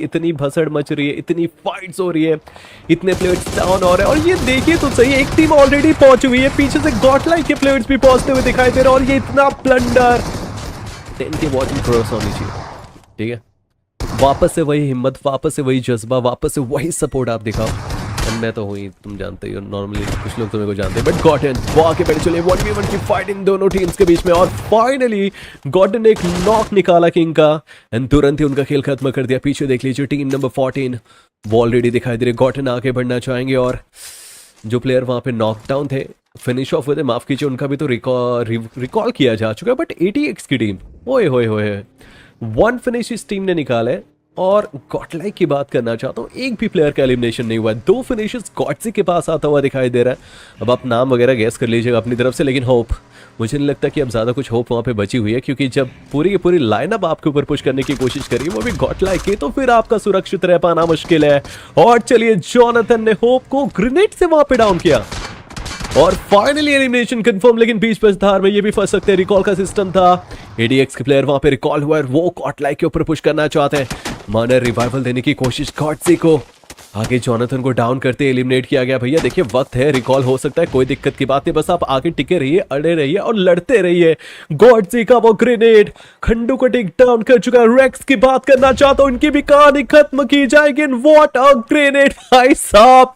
इतनी भसड़ मच रही है, इतनी फाइट्स हो रही है, इतने प्लेयर्स डाउन हो रहे हैं। और ये देखिए तो सही, एक टीम ऑलरेडी पहुंच हुई है, पीछे से गॉडलाइक के प्लेयर्स भी पहुंचते हुए दिखाई दे रहे हैं। और ये इतना प्लंडर, 10 की वॉचिंग प्रोग्रेस होनी चाहिए, ठीक है। वापस से वही हिम्मत, वापस से वही जज्बा, वापस से वही सपोर्ट आप दिखाओ। मैं तो हुई, तुम जानते ही हो, नॉर्मली कुछ लोग तो मेरे को जानते हैं, बट गॉर्डन वो आके बैठे चले 1v1 की फाइट इन दोनों टीम्स के बीच में। और फाइनली गॉर्डन ने एक नॉक निकाला किंग का एंड तुरंत ही उनका खेल खत्म कर दिया। पीछे देख लीजिए टीम नंबर 14 वो ऑलरेडी दिखाई दे रही। गॉर्डन आगे बढ़ना चाहेंगे और जो प्लेयर वहां पे नॉकडाउन थे, फिनिश ऑफ हुए थे, माफ कीजिए, उनका भी तो रिकॉल किया जा चुका है। बट ATX की टीम, ओए होए होए, 1 फिनिश इस टीम ने निकाला है। और गॉडलाइक की बात करना चाहता हूँ, एक भी प्लेयर का एलिमिनेशन नहीं हुआ है, 2 फिनिशेस गॉडसी के पास आता हुआ दिखाई दे रहा है। अब आप नाम वगैरह गैस कर लीजिएगा अपनी तरफ से, लेकिन होप, मुझे नहीं लगता कि अब ज़्यादा कुछ होप वहाँ पे बची हुई है, क्योंकि जब पूरी की पूरी लाइनअप आपके ऊपर पुश करने की कोशिश करी, वो भी गॉडलाइक की, तो फिर आपका सुरक्षित रह पाना मुश्किल है। और चलिए, जोनाथन ने होप को ग्रेनेड से वहाँ पे डाउन किया और फाइनली एलिमिनेशन कंफर्म। लेकिन बीच पर धार में ये भी फंस सकते हैं, रिकॉल का सिस्टम था। ADX के प्लेयर वहां पे रिकॉल हुआ है, वो गॉडलाइक के ऊपर पुश करना चाहते हैं। मानर रिवाइवल देने की कोशिश, गॉडसी को आगे जोनाथन को डाउन करते एलिमिनेट किया गया। भैया देखिए, वक्त है, रिकॉल हो सकता है, कोई दिक्कत की बात नहीं, बस आप आगे टिके रहिए, अड़े रहिए और लड़ते रहिए। गॉडसी का वो ग्रेनेड खंडू को टेक डाउन कर चुका है। रेक्स की बात करना चाहता हूं, उनकी भी कहानी खत्म की जाएगी। व्हाट अ ग्रेनेड भाई साहब।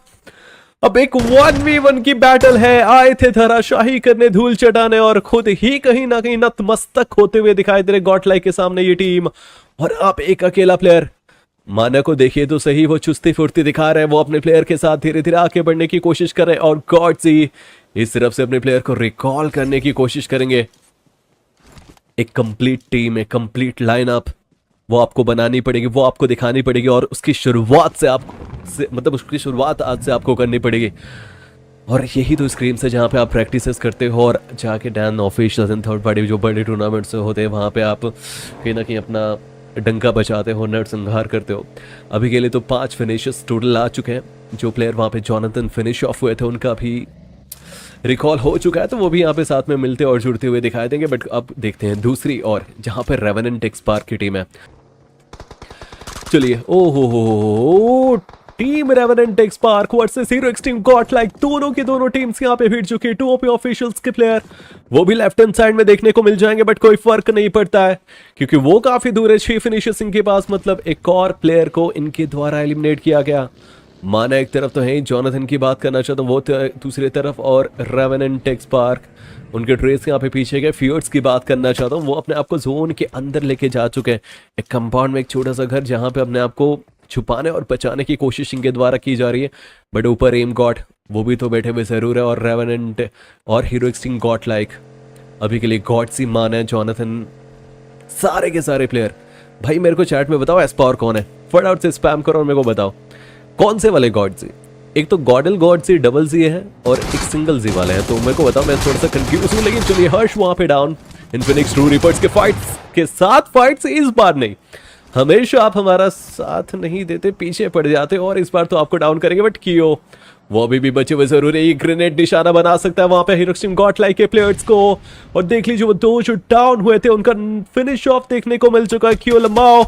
अब एक 1v1 की बैटल है, आए थे धराशाही करने, धूल चटाने, और खुद ही कहीं ना कहीं नतमस्तक होते हुए दिखाई दे रहे गॉडलाइक के सामने ये टीम। और आप एक अकेला प्लेयर, माना को देखिए तो सही, वो चुस्ती फुर्ती दिखा रहे हैं, वो अपने प्लेयर के साथ धीरे धीरे आगे बढ़ने की कोशिश कर रहे हैं। और गॉडसी इस तरफ से अपने प्लेयर को रिकॉल करने की कोशिश करेंगे। एक कंप्लीट टीम, एक कंप्लीट लाइनअप वो आपको बनानी पड़ेगी, वो आपको दिखानी पड़ेगी, और उसकी शुरुआत से मतलब उसकी शुरुआत आज से आपको करनी पड़ेगी। और यही तो स्क्रीम्स है जहाँ पे आप प्रैक्टिसेस करते हो और जाके Dan officials and third party जो बड़े टूर्नामेंट्स होते हैं वहाँ पे आप कहीं ना कहीं अपना डंका बचाते हो, नरसंहार करते हो। अभी के लिए तो 5 फिनिशेस टोटल आ चुके हैं। जो प्लेयर वहाँ पे जोनाथन फिनिश ऑफ हुए थे उनका भी रिकॉल हो चुका है, तो वो भी यहाँ पे साथ में मिलते और जुड़ते हुए दिखाई देंगे। बट अब देखते हैं दूसरी और, जहाँ पे रेवेनेंट एक्सपार्क की टीम है। चलिए, ओहो, team Revenant XSpark versus Heroics team Godlike, दोनों की दोनों टीम्स यहाँ पे भिड़ चुकी है। 2OP ऑफिशियल्स के प्लेयर वो भी लेफ्ट हैंड साइड में देखने को मिल जाएंगे, बट कोई फर्क नहीं पड़ता है क्योंकि वो काफी दूर है। 6 फिनिशर्स इनके पास, मतलब एक और प्लेयर को इनके द्वारा एलिमिनेट किया गया। माना एक तरफ तो है, जोनाथन की बात करना चाहता हूँ, वो दूसरी तरफ, और रेवेनेंट एक्सपार्क उनके ट्रेस यहाँ पे पीछे गए। फियर्स की बात करना चाहता हूँ, वो अपने आप को जोन के अंदर लेके जा चुके हैं, एक कंपाउंड में, एक छोटा सा घर जहाँ पे अपने आप को छुपाने और बचाने की कोशिश इनके द्वारा की जा रही है। बट ऊपर एम गॉड वो भी तो बैठे हुए जरूर है, और रेवेनेंट और हीरोइक्स टीम गॉडलाइक अभी के लिए गॉडसी, माना, जोनाथन, सारे के सारे प्लेयर। भाई मेरे को चैट में बताओ एस्पावर कौन है, फटाफट से स्पैम करो और मेरे को बताओ कौन से वाले गॉडसी। एक तो गॉडल गॉडसी डबल जी है और एक सिंगल जी वाले हैं, तो मेरे को बताओ, मैं थोड़ा सा कंफ्यूज हूँ। लेकिन चलिए, हर्ष वहां पे डाउन, इन्फिनिक्स ट्रू रिपर्स के फाइट्स के साथ, फाइट्स इस बार नहीं, हमेशा आप हमारा साथ नहीं देते, पीछे पड़ जाते, और इस बार तो आपको डाउन करेंगे। बट कियो वो अभी भी बचे हुए जरूर है, ये ग्रेनेड निशाना बना सकता है वहां पे हीरोइक्स टीम गॉडलाइक के प्लेयर्स को। और देख लीजिए, वो 2 जो डाउन हुए थे उनका फिनिश ऑफ देखने को मिल चुका है। कियो लमाओ,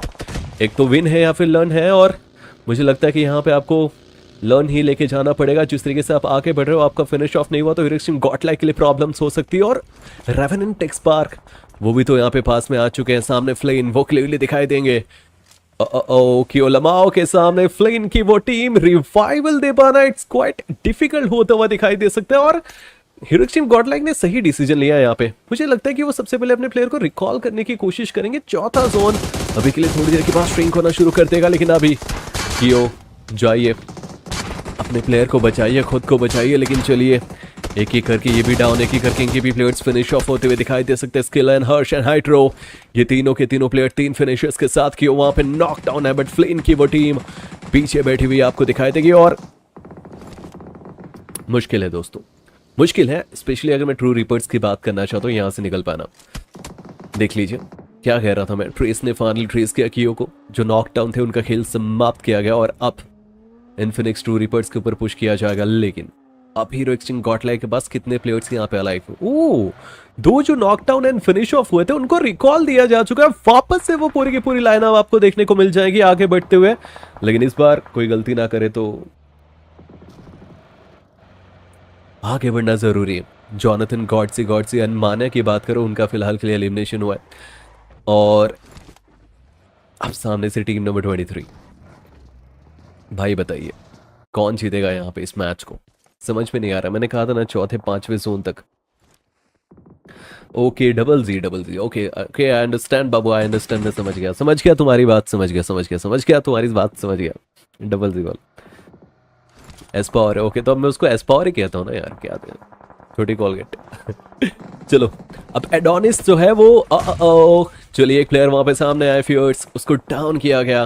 एक तो विन है या फिर लर्न है, और मुझे लगता है कि यहाँ पे आपको लर्न ही लेके जाना पड़ेगा। जिस तरीके से आप आगे बढ़ रहे हो, आपका फिनिश ऑफ नहीं हुआ तो हीरोइक्स टीम गॉडलाइक के लिए प्रॉब्लम्स हो सकती है। और रेवेनेंट एक्सपार्क वो भी तो यहाँ पे पास में आ चुके हैं, सामने फ्लेन वो क्लियरली दिखाई देंगे। कियो लमाओ के सामने फ्लेन की वो टीम, रिवाइवल दे पाना इट्स क्वाइट डिफिकल्ट होता हुआ दिखाई दे सकता है। और हीरोइक्स टीम गॉडलाइक ने सही डिसीजन लिया है यहाँ पे। मुझे लगता है कि वो सबसे पहले अपने प्लेयर को रिकॉल करने की कोशिश करेंगे। चौथा जोन अभी के लिए थोड़ी देर के बाद श्रिंक होना शुरू कर देगा, लेकिन अभी कियो जाइए, अपने प्लेयर को बचाइए, खुद को बचाइए। लेकिन चलिए, एक एक करके ये भी डाउन, एक एक करके इनके भी प्लेयर्स फिनिश ऑफ होते हुए दिखाई दे सकते हैं। Skill and Harsh and hydro, ये तीनों के तीनों प्लेयर 3 फिनिशर्स के साथ कियो वहां पे नॉक डाउन है, बट फ्लेन की वो टीम पीछे बैठी हुई आपको दिखाई देगी। और मुश्किल है दोस्तों, मुश्किल है, स्पेशली अगर मैं ट्रू रिपर्स की बात करना चाहता हूँ यहाँ से निकल पाना। देख लीजिए क्या कह रहा था मैं, ट्रेस ने फाइनली ट्रेस किया कियो को, जो नॉक डाउन थे उनका खेल समाप्त किया गया, और अब इन्फिनिक्स ट्रू रिपर्स के ऊपर पुश किया जाएगा। लेकिन अब हीरो एक्सटिंक्ट गॉडलाइक के पास कितने प्लेयर्स यहाँ पे अलाइव? ओह, दो जो नॉकडाउन एंड फिनिश ऑफ हुए थे उनको रिकॉल दिया जा चुका है। वापस से वो पूरी की पूरी लाइनअप आपको देखने को मिल जाएगी आगे बढ़ते हुए, लेकिन इस बार कोई गलती ना करे तो आगे बढ़ना जरूरी है। जॉनथन गॉडसी एंड मान्या की बात करो, उनका फिलहाल के लिए एलिमिनेशन हुआ है और अब सामने से टीम नंबर 23। भाई बताइए कौन जीतेगा यहाँ पे इस मैच को? समझ में नहीं आ रहा। मैंने कहा था ना चौथे पांचवें जोन तक। Okay double ji okay okay, I understand Babu, I understand. मैं समझ गया तुम्हारी बात, समझ गया तुम्हारी बात, समझ गया। डबल जी बोल एस्पावर है। ओके तो अब मैं उसको एस्पावर ही कहता हूँ ना यार, क्या दे छोटी कॉलगेट। चलो अब एडोनिस जो है वो चलिए एक प्लेयर वहां पे सामने आए फ्यूअर्स, उसको डाउन किया गया।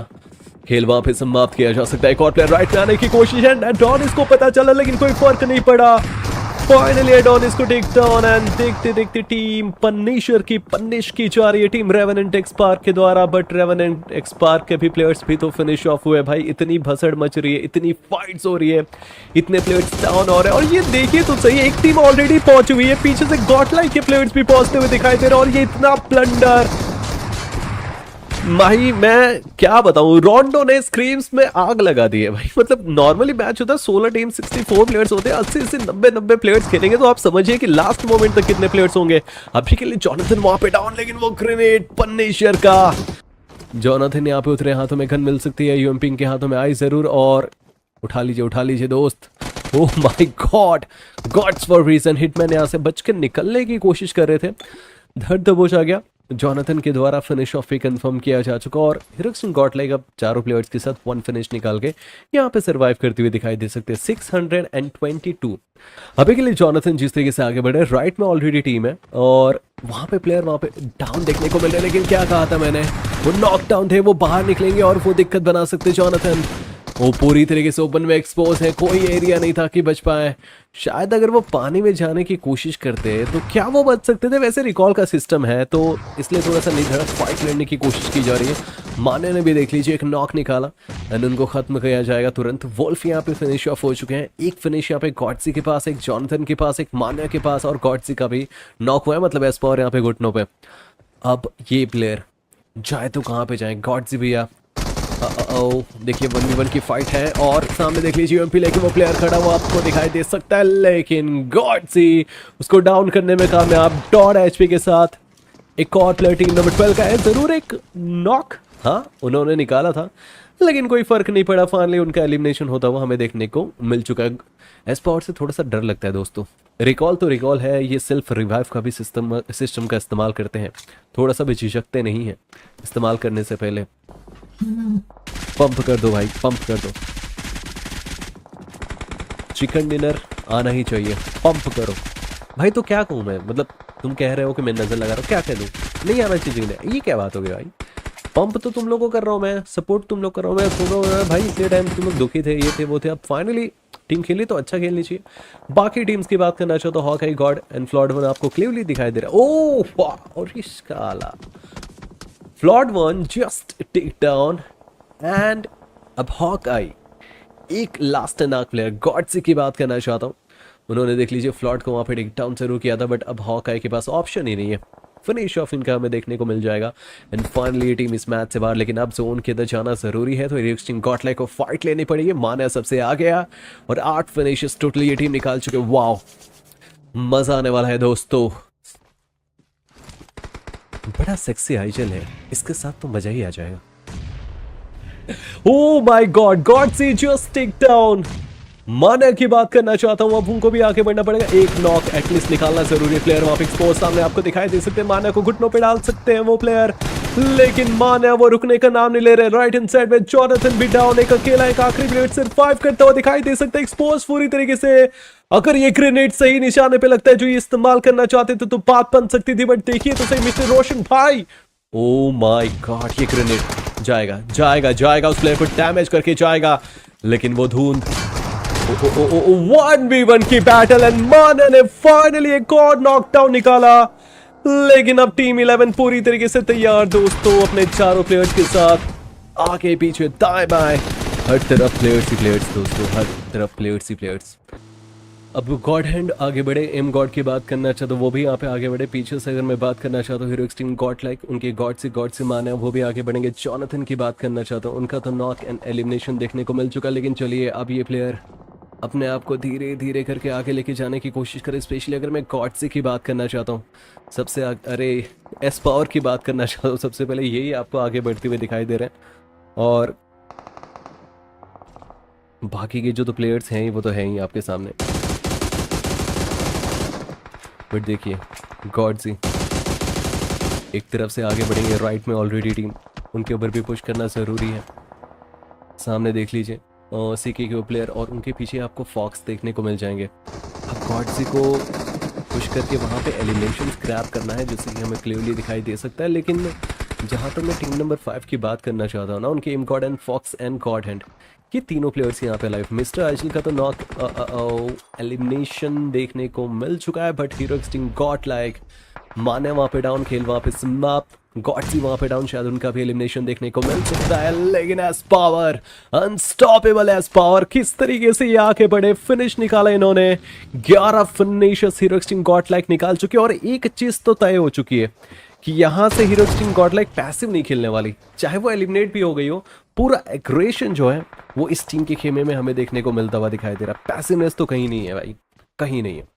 खेल वहां पे समाप्त किया जा सकता है। एक और प्लेयर राइट में आने की कोशिश है, एडोनिस को पता चला लेकिन कोई फर्क नहीं पड़ा। फाइनली एडोनिस को टेक डाउन एंड देखते देखते टीम पनिशर की पनिश की जा रही है टीम रेवेनेंट एक्सपार्क के द्वारा। बट रेवेनेंट एक्सपार्क के भी प्लेयर्स भी तो फिनिश ऑफ हुए भाई। इतनी भसड़ मच रही है, इतनी फाइट्स हो रही है, इतने प्लेयर्स डाउन हो रहे हैं। और ये देखिए तो सही, एक टीम ऑलरेडी पहुंच हुई है, पीछे से गॉडलाइक के प्लेयर्स भी पहुंचते हुए दिखाई दे रहे हैं। और ये इतना प्लंडर भाई मैं क्या बताऊं, रोंडो ने स्क्रीम्स में आग लगा दी है भाई। मतलब नॉर्मली मैच होता है 16 टीम 64 प्लेयर्स होते हैं, 80 से 90 प्लेयर्स खेलेंगे तो आप समझिए कि लास्ट मोमेंट तक कितने प्लेयर्स होंगे। अभी के लिए जॉनथन वहां पे डाउन, लेकिन वो ग्रेनेड पनिशर का। जॉनथन यहाँ पे उतरे, हाथों में गन मिल सकती है, यूएमपी के हाथों में आई जरूर। और उठा लीजिए दोस्त। Oh my god, gods for reason. Hitman यहाँ से बच के निकलने की कोशिश कर रहे थे, धड़ दबोच आ गया। जॉनथन के द्वारा फिनिश ऑफ भी कंफर्म किया जा चुका और हिरोक्सन गॉडलाइक अब चारों प्लेयर्स के साथ 1 फिनिश निकाल के यहाँ पे सरवाइव करते हुए दिखाई दे सकते हैं। 622 अभी के लिए जॉनथन जिस तरीके से आगे बढ़े, राइट में ऑलरेडी टीम है और वहां पे प्लेयर वहां पे डाउन देखने को मिल रहे हैं। लेकिन क्या कहा था मैंने, वो नॉकडाउन थे, वो बाहर निकलेंगे और वो दिक्कत बना सकते जॉनथन। वो पूरी तरीके से ओपन में एक्सपोज है, कोई एरिया नहीं था कि बच पाए। शायद अगर वो पानी में जाने की कोशिश करते तो क्या वो बच सकते थे। वैसे रिकॉल का सिस्टम है तो इसलिए थोड़ा सा निधड़क फाइट लड़ने की कोशिश की जा रही है। माने ने भी देख लीजिए एक नॉक निकाला एंड उनको खत्म किया जाएगा तुरंत। वोल्फ यहाँ पे फिनिश ऑफ हो चुके हैं। एक फिनिश यहाँ पे गॉडसी के पास, एक जॉनथन के पास, एक मान्या के पास और गॉडसी का भी नॉक हुआ है, मतलब एस्पावर यहाँ पे घुटनों पे। अब ये प्लेयर जाए तो कहाँ पे जाए? गॉडसी भैया देखिए 1v1 की फाइट है और सामने देख लीजिए यूएमपी लेके वो प्लेयर खड़ा हुआ आपको दिखाई दे सकता है, लेकिन गॉडसी उसको डाउन करने में कामयाब। डॉट एचपी के साथ एक और प्लेयर टीम नंबर 12 का है, जरूर एक नॉक हाँ उन्होंने निकाला था लेकिन कोई फर्क नहीं पड़ा। फाइनली उनका एलिमिनेशन होता हुआ हमें देखने को मिल चुका है। एस्पावर से थोड़ा सा डर लगता है दोस्तों। रिकॉल तो रिकॉल है, ये सेल्फ रिवाइव का भी सिस्टम का इस्तेमाल करते हैं, थोड़ा सा भी झिझकते नहीं है इस्तेमाल करने से पहले। पंप कर दो भाई, पंप कर दो। चिकन डिनर आना ही चाहिए, पंप करो भाई। तो क्या कहूँ मैं, मतलब तुम कह रहे हो कि मैं नजर लगा रहा हूँ, क्या कह दूँ? नहीं आना चाहिए डिनर, ये क्या बात हो गई भाई? पंप तो तुम लोगों को कर रहा हूँ मैं, सपोर्ट तुम लोग कर रहा हूँ मैं, सुन रहा हूँ भाई। इतने टाइम तुम लोग दुखी थे, ये थे वो थे, अब फाइनली टीम खेली तो अच्छा खेलनी चाहिए। बाकी टीम्स की बात करना चाहो तो Hawkeye god and flawed one आपको क्लियरली दिखाई दे रहा है। ओह वाह, और इसका आला flawed one just take down and अब हॉकआई एक लास्ट नाक प्लेयर गॉडसी की बात करना चाहता हूँ। उन्होंने देख लीजिए फ्लॉड को वहाँ पे टेक डाउन जरूर किया था, बट अब हॉकआई के पास ऑप्शन ही नहीं है। फिनिश ऑफ इनका हमें देखने को मिल जाएगा एंड फाइनली ये टीम इस मैच से बाहर। लेकिन अब जोन के अंदर जाना जरूरी है तो हिरोक्सन गॉडलाइक को फाइट लेनी पड़ेगी। मान्या सबसे आ गया और 8 फिनिशेस टोटली ये टीम निकाल चुके। वाओ, मजा आने वाला है दोस्तों। बड़ा सेक्सी आइजल है, इसके साथ तो मजा ही आ जाएगा। ओह माय गॉड, गॉडसी जस्ट टेक डाउन। मान्या की बात करना चाहता हूं, अब उनको भी आगे बढ़ना पड़ेगा। एक नॉक एटलीस्ट निकालना जरूरी है। प्लेयर वहां पे एक्सपोज सामने आपको दिखाई दे सकते हैं। मान्या को घुटनों पे डाल सकते हैं वो प्लेयर, लेकिन मान्या वो रुकने का नाम नहीं ले रहे। राइट हैंड साइड में जॉनथन भी डाउन, एक अकेला एक आखिरी प्लेयर सर्वाइव करता हुआ दिखाई दे सकता है। एक्सपोज पूरी तरीके से। अगर ये ग्रेनेड सही निशाने पे लगता है जो ये इस्तेमाल करना चाहते थे तो बात बन सकती थी, बट देखिए तो सही मिस्टर रोशन भाई। ओ माय गॉड, ये ग्रेनेड जाएगा जाएगा जाएगा, उस प्लेयर को डैमेज करके जाएगा, लेकिन वो धुंध 1v1 की बैटल एंड मान्या ने फाइनली एक और नॉकडाउन निकाला। लेकिन अब टीम 11 पूरी तरीके से तैयार दोस्तों, अपने चारों प्लेयर्स के साथ आगे पीछे दाएं बाएं हर तरफ प्लेयर्स ही प्लेयर्स दोस्तों, हर तरफ प्लेयर्स ही प्लेयर्स। अब गॉड हैंड आगे बढ़े, एम गॉड की बात करना चाहता हूँ वो भी यहाँ पे आगे बढ़े। पीछे से अगर मैं बात करना चाहता हूँ हीरो एक्सट्रीम गॉड लाइक, उनके गॉड से मान है, वो भी आगे बढ़ेंगे। जॉनथन की बात करना चाहता हूँ, उनका तो नॉक एंड एलिमिनेशन देखने को मिल चुका, लेकिन चलिए अब ये प्लेयर अपने आप को धीरे धीरे करके आगे लेके जाने की कोशिश करे। स्पेशली अगर मैं गॉडसे की बात करना चाहता हूँ, सबसे अरे एस पावर की बात करना चाहता हूँ, सबसे पहले यही आपको आगे बढ़ते हुए दिखाई दे रहे हैं। और बाकी के जो तो प्लेयर्स हैं वो तो हैं ही आपके सामने, बट देखिए गॉडजी एक तरफ से आगे बढ़ेंगे। राइट में ऑलरेडी टीम, उनके ऊपर भी पुश करना ज़रूरी है। सामने देख लीजिए सीके के प्लेयर, और उनके पीछे आपको फॉक्स देखने को मिल जाएंगे। अब गॉडजी को पुश करके वहाँ पे एलिमिनेशन क्रैप करना है, जैसे कि हमें क्लियरली दिखाई दे सकता है। लेकिन जहाँ तक मैं टीम नंबर 5 की बात करना चाहता हूँ ना, उनके M god and fox and god hand, ये तीनों प्लेयर्स यहाँ पे लाइव। मिस्टर आइजल का तो नॉक एलिमिनेशन देखने को मिल चुका है, but hero extreme God like माने वहाँ पे डाउन, खेल वहाँ पे समाप्त, गॉडसी वहाँ पे डाउन, शायद उनका भी एलिमिनेशन देखने को मिल सकता है। लेकिन S power unstoppable, S power किस तरीके से ये आके बड़े फिनिश निकाला इन्होंने। 11 finishers hero extreme God like निकाल चुके हैं, और एक चीज तो तय हो चुकी है कि यहाँ से hero extreme God like passive नहीं खेलने वाली, चाहे वो एलिमिनेट भी हो गई हो। पूरा एग्रेशन जो है वो इस टीम के खेमे में हमें देखने को मिलता हुआ दिखाई दे रहा है। पैसिवनेस तो कहीं नहीं है भाई, कहीं नहीं है।